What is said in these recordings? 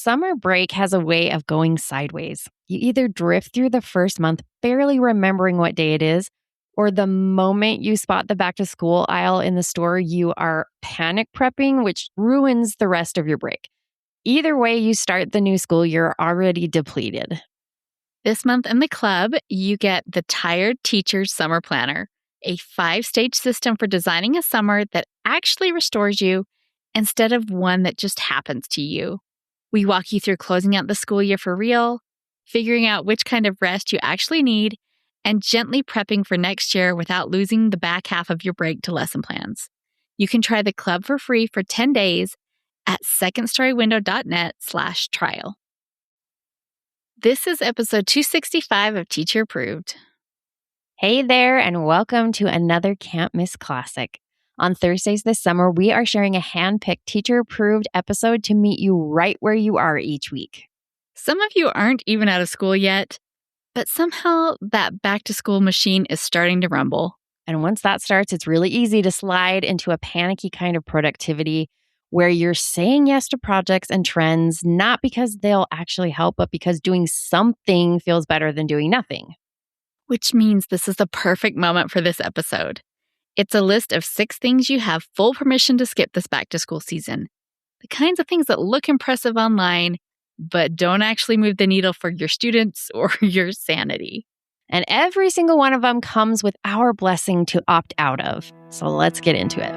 Summer break has a way of going sideways. You either drift through the first month barely remembering what day it is, or the moment you spot the back to school aisle in the store, you are panic prepping, which ruins the rest of your break. Either way, you start the new school year already depleted. This month in the club, you get the Tired Teacher's Summer Planner, a 5-stage system for designing a summer that actually restores you instead of one that just happens to you. We walk you through closing out the school year for real, figuring out which kind of rest you actually need, and gently prepping for next year without losing the back half of your break to lesson plans. You can try the club for free for 10 days at secondstorywindow.net/trial. This is episode 265 of Teacher Approved. Hey there, and welcome to another Can't Miss Classic. On Thursdays this summer, we are sharing a hand-picked teacher-approved episode to meet you right where you are each week. Some of you aren't even out of school yet, but somehow that back-to-school machine is starting to rumble. And once that starts, it's really easy to slide into a panicky kind of productivity where you're saying yes to projects and trends, not because they'll actually help, but because doing something feels better than doing nothing. Which means this is the perfect moment for this episode. It's a list of 6 things you have full permission to skip this back-to-school season. The kinds of things that look impressive online, but don't actually move the needle for your students or your sanity. And every single one of them comes with our blessing to opt out of. So let's get into it.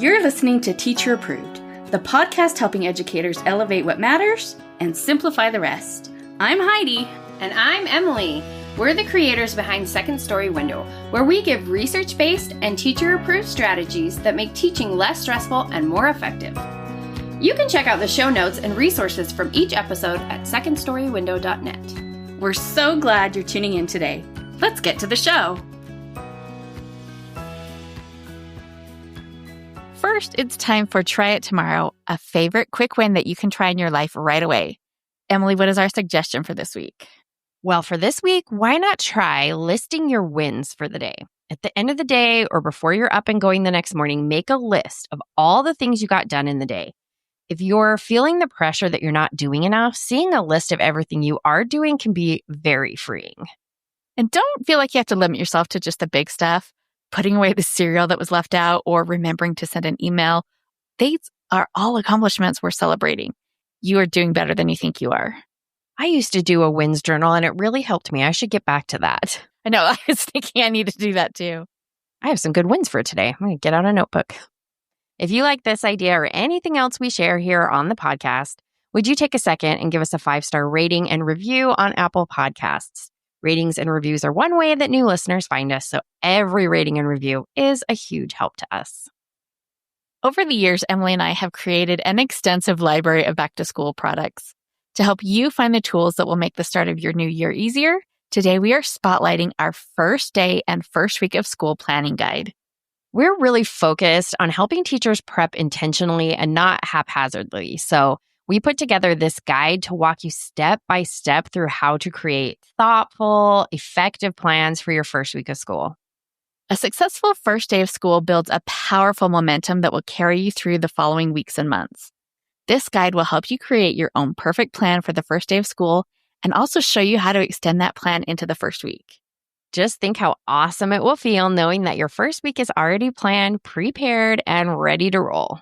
You're listening to Teacher Approved, the podcast helping educators elevate what matters and simplify the rest. I'm Heidi. And I'm Emily. We're the creators behind Second Story Window, where we give research-based and teacher-approved strategies that make teaching less stressful and more effective. You can check out the show notes and resources from each episode at secondstorywindow.net. We're so glad you're tuning in today. Let's get to the show. First, it's time for Try It Tomorrow, a favorite quick win that you can try in your life right away. Emily, what is our suggestion for this week? Well, for this week, why not try listing your wins for the day? At the end of the day or before you're up and going the next morning, make a list of all the things you got done in the day. If you're feeling the pressure that you're not doing enough, seeing a list of everything you are doing can be very freeing. And don't feel like you have to limit yourself to just the big stuff. Putting away the cereal that was left out or remembering to send an email. These are all accomplishments worth celebrating. You are doing better than you think you are. I used to do a wins journal and it really helped me. I should get back to that. I know. I was thinking I need to do that too. I have some good wins for today. I'm going to get out a notebook. If you like this idea or anything else we share here on the podcast, would you take a second and give us a 5-star rating and review on Apple Podcasts? Ratings and reviews are one way that new listeners find us, so every rating and review is a huge help to us. Over the years, Emily and I have created an extensive library of back-to-school products. To help you find the tools that will make the start of your new year easier, today we are spotlighting our first day and first week of school planning guide. We're really focused on helping teachers prep intentionally and not haphazardly. So we put together this guide to walk you step by step through how to create thoughtful, effective plans for your first week of school. A successful first day of school builds a powerful momentum that will carry you through the following weeks and months. This guide will help you create your own perfect plan for the first day of school and also show you how to extend that plan into the first week. Just think how awesome it will feel knowing that your first week is already planned, prepared, and ready to roll.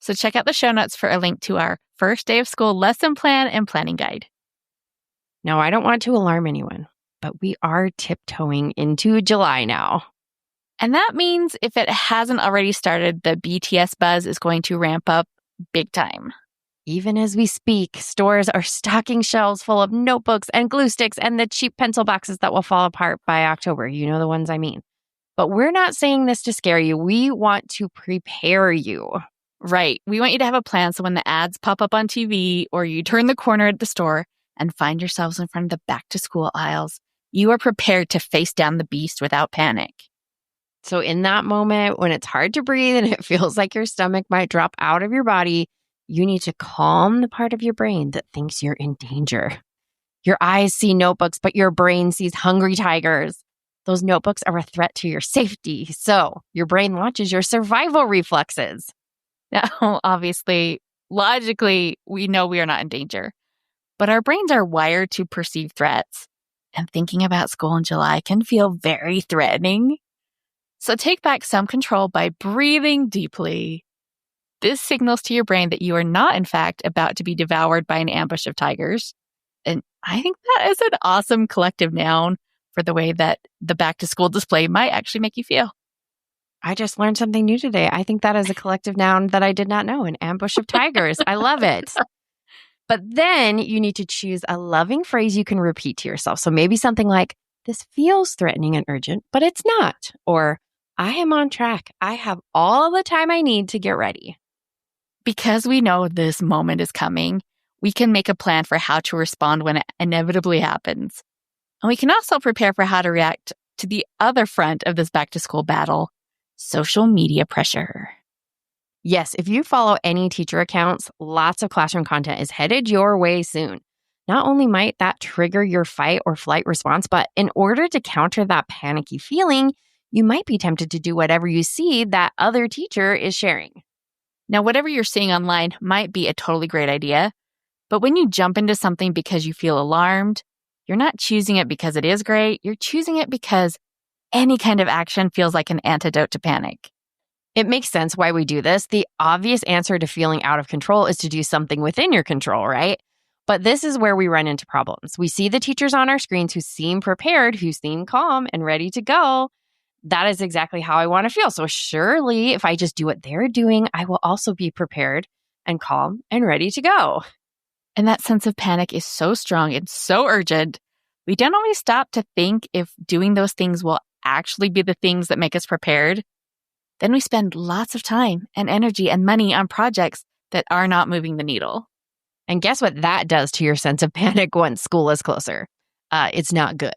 So check out the show notes for a link to our first day of school lesson plan and planning guide. Now, I don't want to alarm anyone, but we are tiptoeing into July now. And that means if it hasn't already started, the BTS buzz is going to ramp up big time. Even as we speak, stores are stocking shelves full of notebooks and glue sticks and the cheap pencil boxes that will fall apart by October. You know the ones I mean. But we're not saying this to scare you. We want to prepare you. Right. We want you to have a plan so when the ads pop up on TV or you turn the corner at the store and find yourselves in front of the back-to-school aisles, you are prepared to face down the beast without panic. So in that moment, when it's hard to breathe and it feels like your stomach might drop out of your body, you need to calm the part of your brain that thinks you're in danger. Your eyes see notebooks, but your brain sees hungry tigers. Those notebooks are a threat to your safety, so your brain launches your survival reflexes. Now, obviously, Logically, we know we are not in danger, but our brains are wired to perceive threats, and thinking about school in July can feel very threatening. So take back some control by breathing deeply. This signals to your brain that you are not, in fact, about to be devoured by an ambush of tigers. And I think that is an awesome collective noun for the way that the back-to-school display might actually make you feel. I just learned something new today. I think that is a collective noun that I did not know, an ambush of tigers. I love it. But then you need to choose a loving phrase you can repeat to yourself. So maybe something like, this feels threatening and urgent, but it's not. Or, I am on track. I have all the time I need to get ready. Because we know this moment is coming, we can make a plan for how to respond when it inevitably happens. And we can also prepare for how to react to the other front of this back-to-school battle, social media pressure. Yes, if you follow any teacher accounts, lots of classroom content is headed your way soon. Not only might that trigger your fight or flight response, but in order to counter that panicky feeling, you might be tempted to do whatever you see that other teacher is sharing. Now, whatever you're seeing online might be a totally great idea, but when you jump into something because you feel alarmed, you're not choosing it because it is great. You're choosing it because any kind of action feels like an antidote to panic. It makes sense why we do this. The obvious answer to feeling out of control is to do something within your control, right? But this is where we run into problems. We see the teachers on our screens who seem prepared, who seem calm and ready to go. That is exactly how I want to feel. So surely if I just do what they're doing, I will also be prepared and calm and ready to go. And that sense of panic is so strong and so urgent. We don't always stop to think if doing those things will actually be the things that make us prepared. Then we spend lots of time and energy and money on projects that are not moving the needle. And guess what that does to your sense of panic once school is closer? It's not good.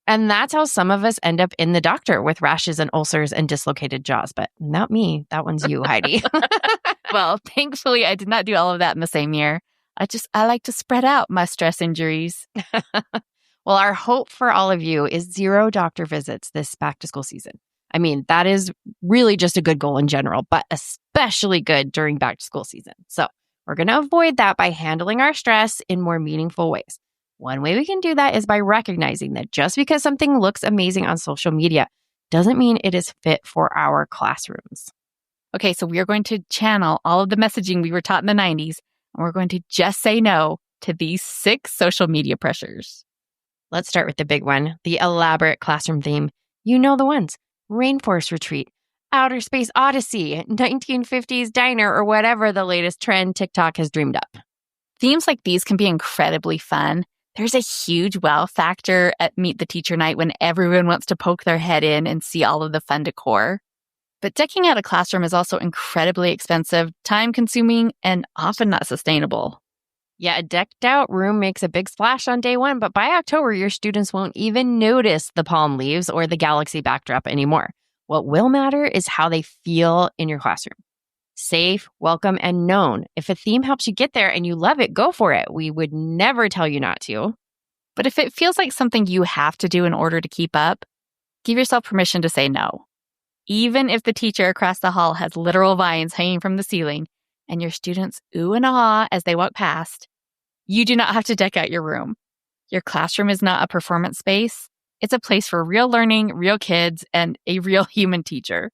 And that's how some of us end up in the doctor with rashes and ulcers and dislocated jaws. But not me. That one's you, Heidi. Well, thankfully, I did not do all of that in the same year. I like to spread out my stress injuries. Well, our hope for all of you is 0 doctor visits this back to school season. I mean, that is really just a good goal in general, but especially good during back to school season. So we're going to avoid that by handling our stress in more meaningful ways. One way we can do that is by recognizing that just because something looks amazing on social media doesn't mean it is fit for our classrooms. Okay, so we are going to channel all of the messaging we were taught in the 90s, and we're going to just say no to these 6 social media pressures. Let's start with the big one, the elaborate classroom theme. You know the ones. Rainforest retreat, outer space odyssey, 1950s diner, or whatever the latest trend TikTok has dreamed up. Themes like these can be incredibly fun. There's a huge wow factor at Meet the Teacher Night when everyone wants to poke their head in and see all of the fun decor. But decking out a classroom is also incredibly expensive, time-consuming, and often not sustainable. Yeah, a decked out room makes a big splash on day 1, but by October, your students won't even notice the palm leaves or the galaxy backdrop anymore. What will matter is how they feel in your classroom. Safe, welcome, and known. If a theme helps you get there and you love it, go for it. We would never tell you not to. But if it feels like something you have to do in order to keep up, give yourself permission to say no. Even if the teacher across the hall has literal vines hanging from the ceiling and your students ooh and ah as they walk past, you do not have to deck out your room. Your classroom is not a performance space. It's a place for real learning, real kids, and a real human teacher.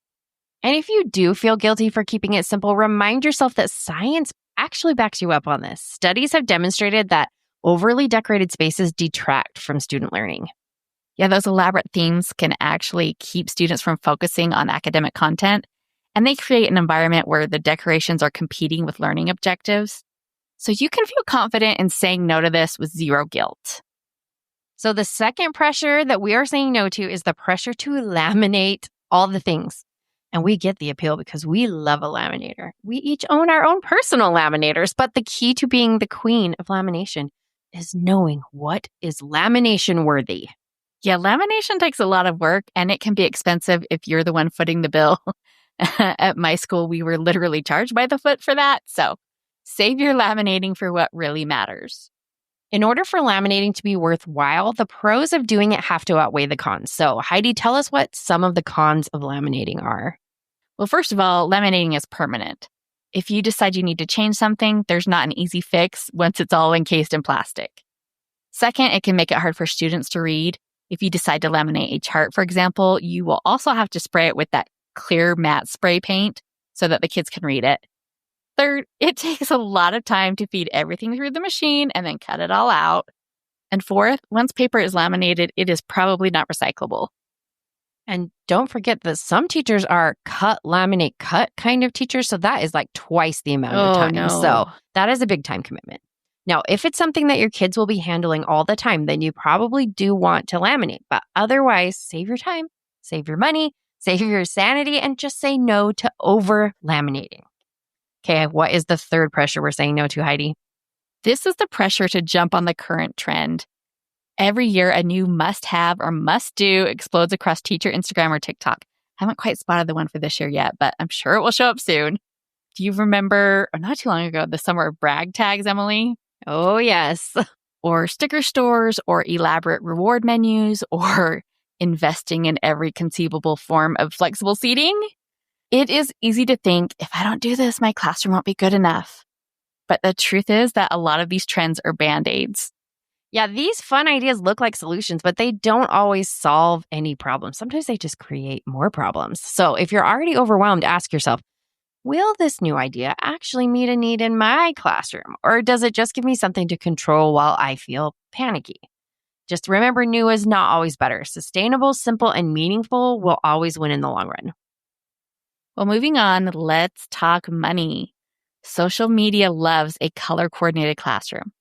And if you do feel guilty for keeping it simple, remind yourself that science actually backs you up on this. Studies have demonstrated that overly decorated spaces detract from student learning. Yeah, those elaborate themes can actually keep students from focusing on academic content, and they create an environment where the decorations are competing with learning objectives. So you can feel confident in saying no to this with 0 guilt. So the second pressure that we are saying no to is the pressure to laminate all the things. And we get the appeal because we love a laminator. We each own our own personal laminators, but the key to being the queen of lamination is knowing what is lamination worthy. Yeah, lamination takes a lot of work, and it can be expensive if you're the one footing the bill. At my school, we were literally charged by the foot for that. So save your laminating for what really matters. In order for laminating to be worthwhile, the pros of doing it have to outweigh the cons. So Heidi, tell us what some of the cons of laminating are. Well, first of all, laminating is permanent. If you decide you need to change something, there's not an easy fix once it's all encased in plastic. Second, it can make it hard for students to read. If you decide to laminate a chart, for example, you will also have to spray it with that clear matte spray paint so that the kids can read it. Third, it takes a lot of time to feed everything through the machine and then cut it all out. And fourth, once paper is laminated, it is probably not recyclable. And don't forget that some teachers are cut, laminate, cut kind of teachers. So that is like twice the amount of time. No. So that is a big time commitment. Now, if it's something that your kids will be handling all the time, then you probably do want to laminate. But otherwise, save your time, save your money, save your sanity, and just say no to over laminating. Okay, what is the third pressure we're saying no to, Heidi? This is the pressure to jump on the current trend. Every year, a new must-have or must-do explodes across teacher Instagram or TikTok. I haven't quite spotted the one for this year yet, but I'm sure it will show up soon. Do you remember, or not too long ago, the summer of brag tags, Emily? Oh, yes. Or sticker stores, or elaborate reward menus, or investing in every conceivable form of flexible seating? It is easy to think, if I don't do this, my classroom won't be good enough. But the truth is that a lot of these trends are Band-Aids. Yeah, these fun ideas look like solutions, but they don't always solve any problems. Sometimes they just create more problems. So if you're already overwhelmed, ask yourself, will this new idea actually meet a need in my classroom? Or does it just give me something to control while I feel panicky? Just remember, new is not always better. Sustainable, simple, and meaningful will always win in the long run. Well, moving on, let's talk money. Social media loves a color-coordinated classroom.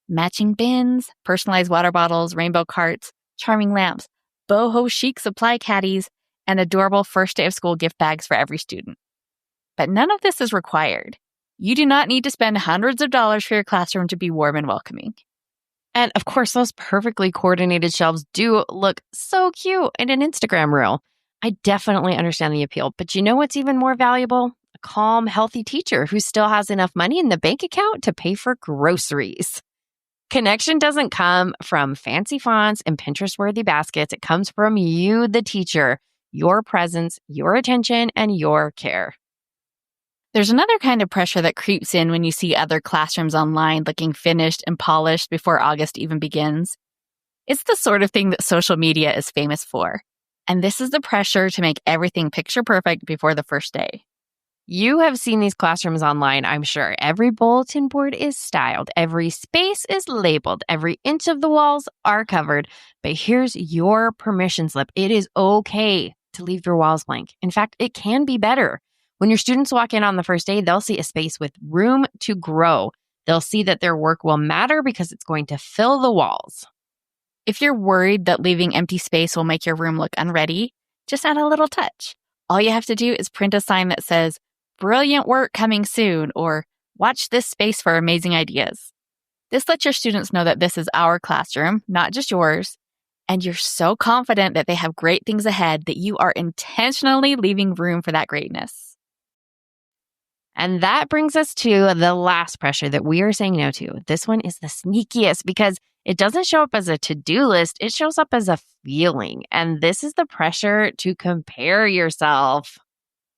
Matching bins, personalized water bottles, rainbow carts, charming lamps, boho chic supply caddies, and adorable first day of school gift bags for every student. But none of this is required. You do not need to spend hundreds of dollars for your classroom to be warm and welcoming. And of course, those perfectly coordinated shelves do look so cute in an Instagram reel. I definitely understand the appeal, but you know what's even more valuable? A calm, healthy teacher who still has enough money in the bank account to pay for groceries. Connection doesn't come from fancy fonts and Pinterest-worthy baskets. It comes from you, the teacher, your presence, your attention, and your care. There's another kind of pressure that creeps in when you see other classrooms online looking finished and polished before August even begins. It's the sort of thing that social media is famous for. And this is the pressure to make everything picture perfect before the first day. You have seen these classrooms online, I'm sure. Every bulletin board is styled. Every space is labeled. Every inch of the walls are covered. But here's your permission slip. It is okay to leave your walls blank. In fact, it can be better. When your students walk in on the first day, they'll see a space with room to grow. They'll see that their work will matter because it's going to fill the walls. If you're worried that leaving empty space will make your room look unready, just add a little touch. All you have to do is print a sign that says, "Brilliant work coming soon," or "Watch this space for amazing ideas." This lets your students know that this is our classroom, not just yours, and you're so confident that they have great things ahead that you are intentionally leaving room for that greatness. And that brings us to the last pressure that we are saying no to. This one is the sneakiest because it doesn't show up as a to-do list. It shows up as a feeling. And this is the pressure to compare yourself.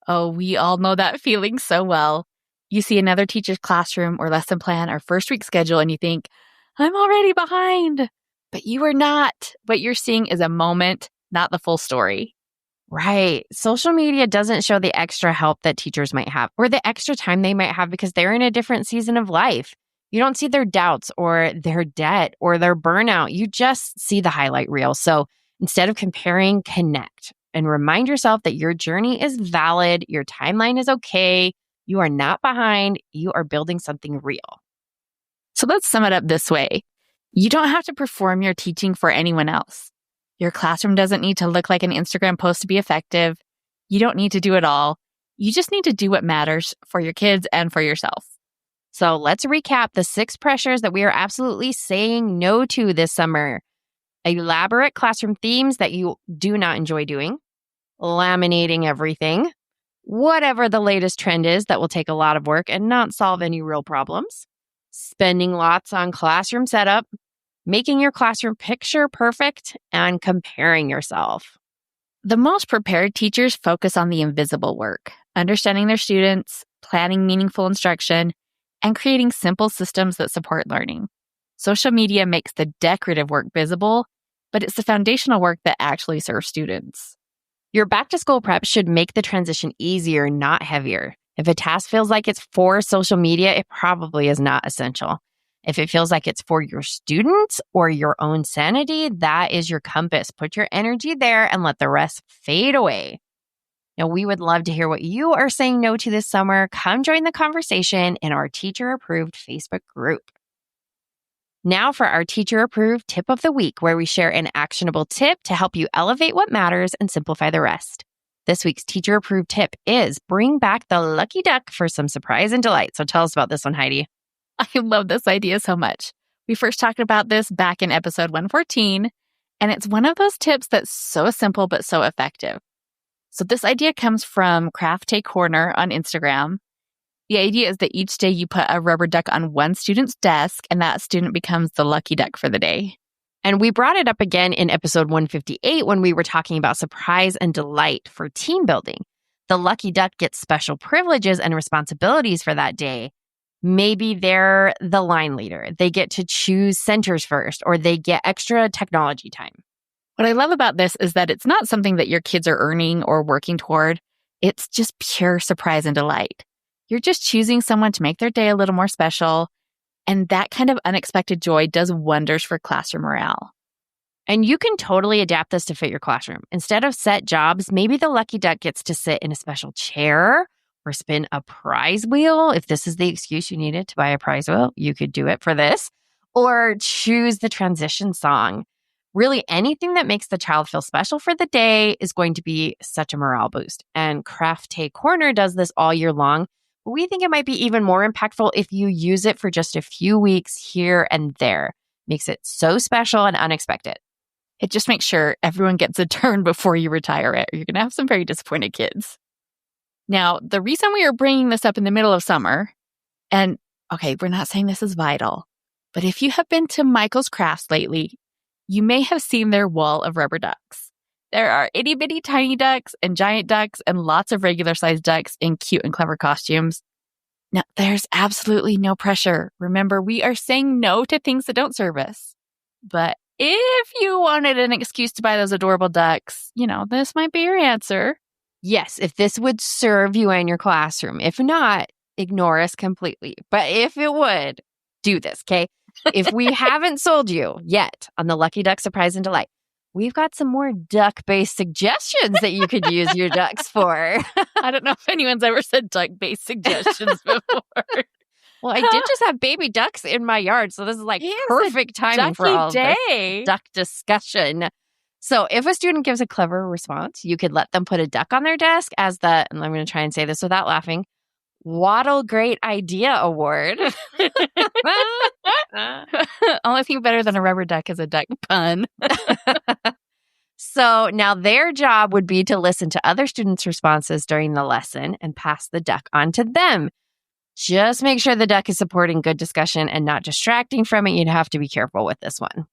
Oh, we all know that feeling so well. You see another teacher's classroom or lesson plan or first week schedule and you think, I'm already behind. But you are not. What you're seeing is a moment, not the full story. Right. Social media doesn't show the extra help that teachers might have or the extra time they might have because they're in a different season of life. You don't see their doubts or their debt or their burnout. You just see the highlight reel. So instead of comparing, connect and remind yourself that your journey is valid. Your timeline is okay. You are not behind. You are building something real. So let's sum it up this way. You don't have to perform your teaching for anyone else. Your classroom doesn't need to look like an Instagram post to be effective. You don't need to do it all. You just need to do what matters for your kids and for yourself. So let's recap the 6 pressures that we are absolutely saying no to this summer. Elaborate classroom themes that you do not enjoy doing. Laminating everything. Whatever the latest trend is that will take a lot of work and not solve any real problems. Spending lots on classroom setup. Making your classroom picture perfect, and comparing yourself. The most prepared teachers focus on the invisible work, understanding their students, planning meaningful instruction, and creating simple systems that support learning. Social media makes the decorative work visible, but it's the foundational work that actually serves students. Your back-to-school prep should make the transition easier, not heavier. If a task feels like it's for social media, it probably is not essential. If it feels like it's for your students or your own sanity, that is your compass. Put your energy there and let the rest fade away. Now, we would love to hear what you are saying no to this summer. Come join the conversation in our teacher-approved Facebook group. Now for our teacher-approved tip of the week, where we share an actionable tip to help you elevate what matters and simplify the rest. This week's teacher-approved tip is bring back the lucky duck for some surprise and delight. So tell us about this one, Heidi. I love this idea so much. We first talked about this back in episode 114, and it's one of those tips that's so simple but so effective. So this idea comes from Craft Take Corner on Instagram. The idea is that each day you put a rubber duck on one student's desk, and that student becomes the lucky duck for the day. And we brought it up again in episode 158 when we were talking about surprise and delight for team building. The lucky duck gets special privileges and responsibilities for that day. Maybe they're the line leader. They get to choose centers first, or they get extra technology time. What I love about this is that it's not something that your kids are earning or working toward. It's just pure surprise and delight. You're just choosing someone to make their day a little more special. And that kind of unexpected joy does wonders for classroom morale. And you can totally adapt this to fit your classroom. Instead of set jobs, maybe the lucky duck gets to sit in a special chair or spin a prize wheel. If this is the excuse you needed to buy a prize wheel, you could do it for this. Or choose the transition song. Really, anything that makes the child feel special for the day is going to be such a morale boost. And Craft Take Corner does this all year long. But we think it might be even more impactful if you use it for just a few weeks here and there. Makes it so special and unexpected. It just makes sure everyone gets a turn before you retire it, or you're going to have some very disappointed kids. Now, the reason we are bringing this up in the middle of summer, and okay, we're not saying this is vital, but if you have been to Michael's Crafts lately, you may have seen their wall of rubber ducks. There are itty bitty tiny ducks and giant ducks and lots of regular sized ducks in cute and clever costumes. Now, there's absolutely no pressure. Remember, we are saying no to things that don't serve us. But if you wanted an excuse to buy those adorable ducks, this might be your answer. Yes, if this would serve you in your classroom. If not, ignore us completely. But if it would, do this, okay? If we haven't sold you yet on the Lucky Duck Surprise and Delight, we've got some more duck-based suggestions that you could use your ducks for. I don't know if anyone's ever said duck-based suggestions before. Well, I did just have baby ducks in my yard, so this is like perfect timing for all of this duck discussion. So if a student gives a clever response, you could let them put a duck on their desk as and I'm going to try and say this without laughing, Waddle Great Idea Award. Only thing better than a rubber duck is a duck pun. So now their job would be to listen to other students' responses during the lesson and pass the duck on to them. Just make sure the duck is supporting good discussion and not distracting from it. You'd have to be careful with this one.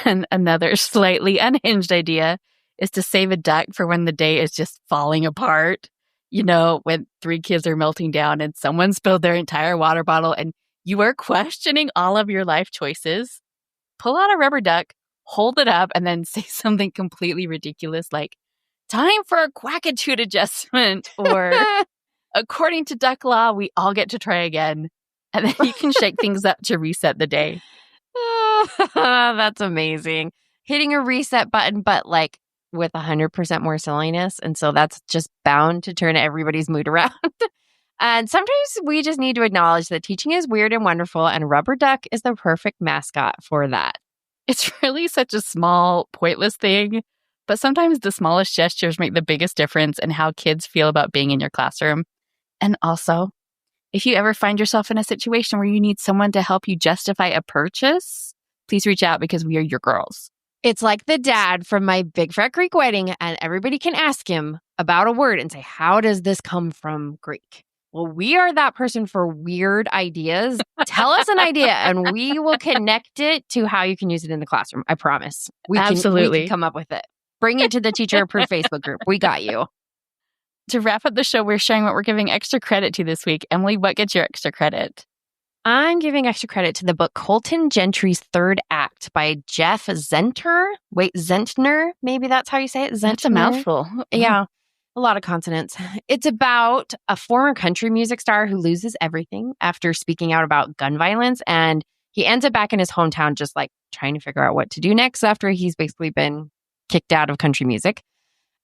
And another slightly unhinged idea is to save a duck for when the day is just falling apart. When 3 kids are melting down and someone spilled their entire water bottle and you are questioning all of your life choices. Pull out a rubber duck, hold it up, and then say something completely ridiculous like, time for a quackitude adjustment, or according to duck law, we all get to try again. And then you can shake things up to reset the day. That's amazing. Hitting a reset button, but with 100% more silliness. And so that's just bound to turn everybody's mood around. And sometimes we just need to acknowledge that teaching is weird and wonderful, and rubber duck is the perfect mascot for that. It's really such a small, pointless thing, but sometimes the smallest gestures make the biggest difference in how kids feel about being in your classroom. And also, if you ever find yourself in a situation where you need someone to help you justify a purchase, please reach out because we are your girls. It's like the dad from my Big Fat Greek wedding, and everybody can ask him about a word and say, how does this come from Greek? Well, we are that person for weird ideas. Tell us an idea and we will connect it to how you can use it in the classroom. I promise. We can come up with it. Bring it to the teacher approved Facebook group. We got you. to wrap up the show, we're sharing what we're giving extra credit to this week. Emily, what gets your extra credit? I'm giving extra credit to the book Colton Gentry's Third Act by Jeff Zentner. Zentner, maybe that's how you say it. Zentner. That's a mouthful. Yeah, a lot of consonants. It's about a former country music star who loses everything after speaking out about gun violence. And he ends up back in his hometown just like trying to figure out what to do next after he's basically been kicked out of country music.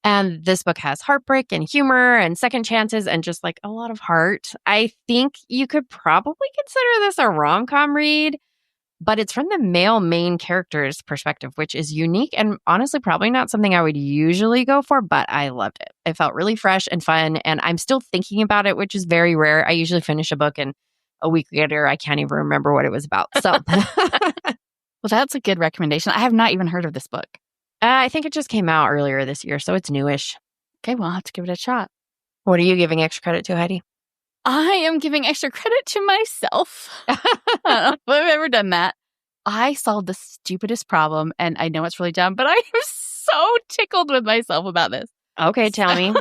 And this book has heartbreak and humor and second chances and just like a lot of heart. I think you could probably consider this a rom-com read, but it's from the male main character's perspective, which is unique and honestly probably not something I would usually go for, but I loved it. It felt really fresh and fun, and I'm still thinking about it, which is very rare. I usually finish a book and a week later, I can't even remember what it was about. So, well, that's a good recommendation. I have not even heard of this book. I think it just came out earlier this year, so it's newish. Okay, well, I'll have to give it a shot. What are you giving extra credit to, Heidi? I am giving extra credit to myself. I don't know if I've ever done that. I solved the stupidest problem, and I know it's really dumb, but I am so tickled with myself about this. Okay, tell me.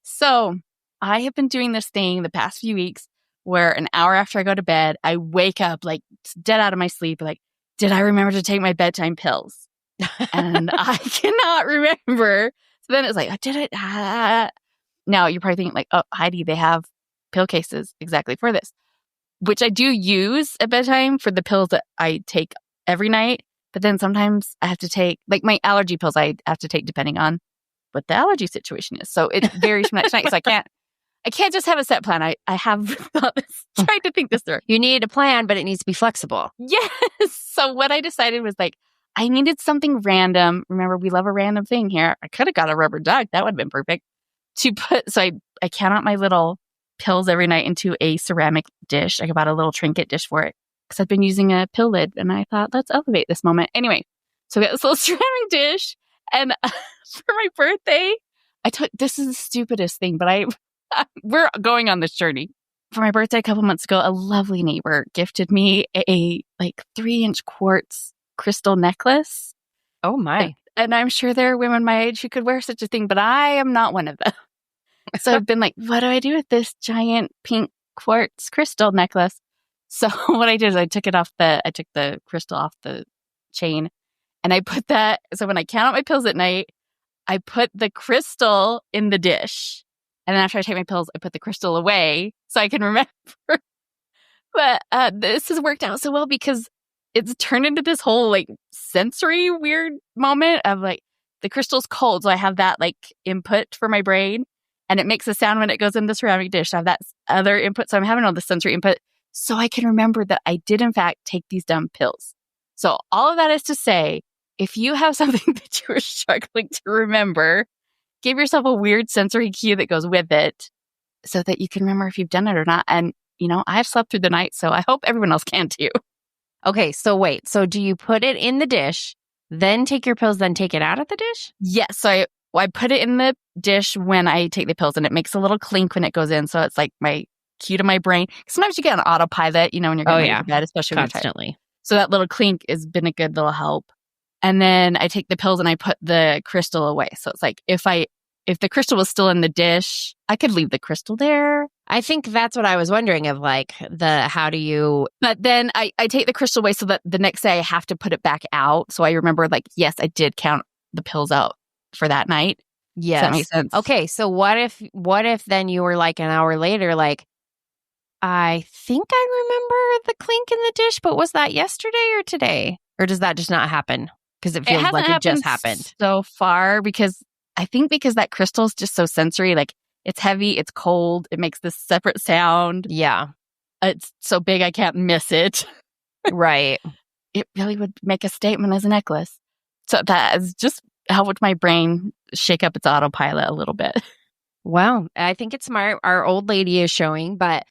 So, I have been doing this thing the past few weeks where an hour after I go to bed, I wake up like dead out of my sleep, like, did I remember to take my bedtime pills? And I cannot remember. So then it's like, did it? Now you're probably thinking like, oh, Heidi, they have pill cases exactly for this, which I do use at bedtime for the pills that I take every night. But then sometimes I have to take, like my allergy pills I have to take depending on what the allergy situation is. So it varies from night to night. So I can't just have a set plan. I have tried to think this through. You need a plan, but it needs to be flexible. Yes. So what I decided was like, I needed something random. Remember, we love a random thing here. I could have got a rubber duck. That would have been perfect. So I count out my little pills every night into a ceramic dish. I bought a little trinket dish for it because I've been using a pill lid, and I thought, let's elevate this moment. Anyway, so I got this little ceramic dish, and for my birthday, this is the stupidest thing, but we're going on this journey. For my birthday a couple months ago, a lovely neighbor gifted me a 3-inch quartz crystal necklace. Oh my. And I'm sure there are women my age who could wear such a thing, but I am not one of them. So I've been like, what do I do with this giant pink quartz crystal necklace? So what I did is I took the crystal off the chain, and I put that. So when I count out my pills at night, I put the crystal in the dish. And then after I take my pills, I put the crystal away so I can remember. But this has worked out so well because it's turned into this whole sensory weird moment of the crystal's cold. So I have that input for my brain, and it makes a sound when it goes in the ceramic dish. I have that other input. So I'm having all the sensory input so I can remember that I did in fact take these dumb pills. So all of that is to say, if you have something that you are struggling to remember, give yourself a weird sensory cue that goes with it so that you can remember if you've done it or not. And, I've slept through the night, so I hope everyone else can too. Okay, so wait. So do you put it in the dish, then take your pills, then take it out of the dish? Yes. So I put it in the dish when I take the pills, and it makes a little clink when it goes in. So it's like my cue to my brain. Sometimes you get an autopilot, when you're going to bed, especially constantly. When you're tired. So that little clink has been a good little help. And then I take the pills and I put the crystal away. So it's like if the crystal was still in the dish, I could leave the crystal there. I think that's what I was wondering of how do you... But then I take the crystal away so that the next day I have to put it back out. So I remember yes, I did count the pills out for that night. Yes. Does that make sense? Okay, so what if then you were an hour later, I think I remember the clink in the dish, but was that yesterday or today? Or does that just not happen? Because it feels like it just happened. So far, because that crystal is just so sensory, it's heavy, it's cold, it makes this separate sound. Yeah. It's so big I can't miss it. Right. It really would make a statement as a necklace. So that has just helped my brain shake up its autopilot a little bit. Wow. I think it's smart. Our old lady is showing, but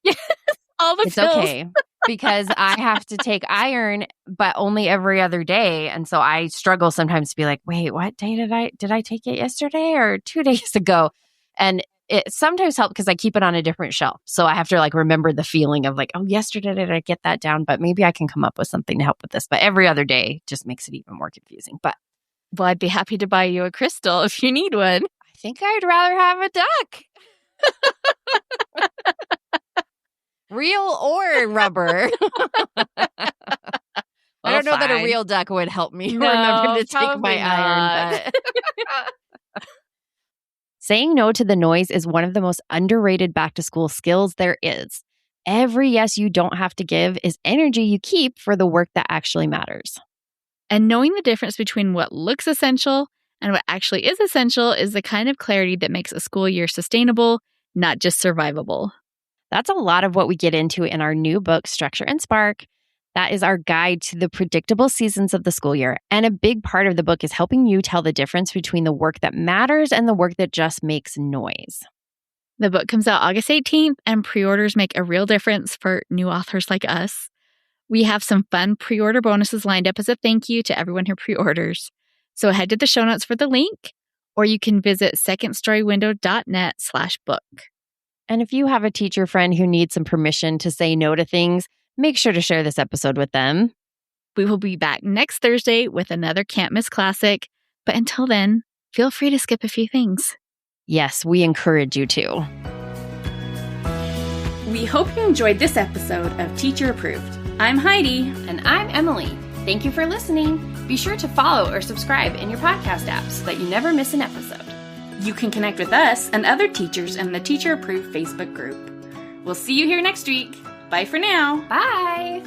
all the it's pills. Okay. Because I have to take iron, but only every other day. And so I struggle sometimes to be like, wait, what day did I take it yesterday or 2 days ago? And it sometimes helps because I keep it on a different shelf. So I have to remember the feeling of oh, yesterday did I get that down? But maybe I can come up with something to help with this. But every other day just makes it even more confusing. But well, I'd be happy to buy you a crystal if you need one. I think I'd rather have a duck. Real or rubber. I don't know that a real duck would help me remember to take my iron. But saying no to the noise is one of the most underrated back-to-school skills there is. Every yes you don't have to give is energy you keep for the work that actually matters. And knowing the difference between what looks essential and what actually is essential is the kind of clarity that makes a school year sustainable, not just survivable. That's a lot of what we get into in our new book, Structure and Spark. That is our guide to the predictable seasons of the school year. And a big part of the book is helping you tell the difference between the work that matters and the work that just makes noise. The book comes out August 18th, and pre-orders make a real difference for new authors like us. We have some fun pre-order bonuses lined up as a thank you to everyone who pre-orders. So head to the show notes for the link, or you can visit secondstorywindow.net/book. And if you have a teacher friend who needs some permission to say no to things, make sure to share this episode with them. We will be back next Thursday with another Can't Miss Classic. But until then, feel free to skip a few things. Yes, we encourage you to. We hope you enjoyed this episode of Teacher Approved. I'm Heidi. And I'm Emily. Thank you for listening. Be sure to follow or subscribe in your podcast app so that you never miss an episode. You can connect with us and other teachers in the Teacher Approved Facebook group. We'll see you here next week. Bye for now. Bye.